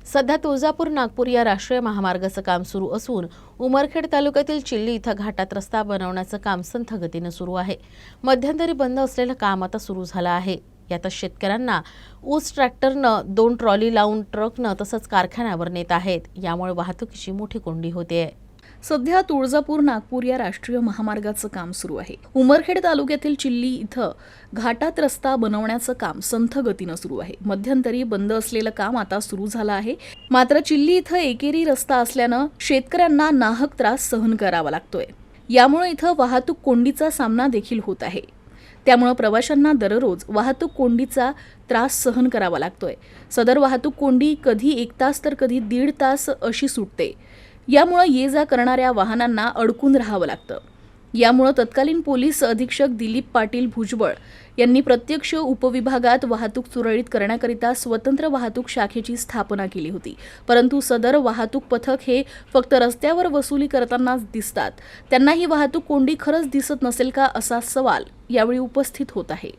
सध्या तुळजापूर नागपूर या राष्ट्रीय महामार्गाचं काम सुरू असून उमरखेड तालुक्यातील चिल्ली इथं घाटात रस्ता बनवण्याचं काम संथ गतीनं सुरू आहे। मध्यंतरी बंद असलेलं काम आता सुरू झालं आहे। यात शेतकऱ्यांना ऊस ट्रॅक्टरनं 2 ट्रॉली लावून ट्रकनं तसंच कारखान्यावर नेत आहेत। यामुळे वाहतुकीची मोठी कोंडी होते। सध्या तुळजापूर नागपूर या राष्ट्रीय महामार्गाचं काम सुरू आहे। उमरखेड तालुक्यातील चिल्ली इथं घाटात रस्ता बनवण्याचं काम संथ गतीनं सुरू आहे। मध्यंतरी बंद असलेलं काम आता सुरू झालं आहे। मात्र चिल्ली इथं एकेरी रस्ता असल्यानं शेतकऱ्यांना नाहक त्रास सहन करावा लागतोय। यामुळे इथं वाहतूक कोंडीचा सामना देखील होत आहे। त्यामुळे प्रवाशांना दररोज वाहतूक कोंडीचा त्रास सहन करावा लागतोय। सदर वाहतूक कोंडी कधी 1 तास तर कधी 1.5 तास अशी सुटते। यामुळे ये जा करणाऱ्या वाहनांना अडकून राहावं लागतं। यामुळे तत्कालीन पोलीस अधीक्षक दिलीप पाटील भुजबळ यांनी प्रत्यक्ष उपविभागात वाहतूक सुरळीत करण्याकरिता स्वतंत्र वाहतूक शाखेची स्थापना केली होती। परंतु सदर वाहतूक पथक हे फक्त रस्त्यावर वसुली करतानाच दिसतात। त्यांना ही वाहतूक कोंडी खरंच दिसत नसेल का असा सवाल यावेळी उपस्थित होत आहे।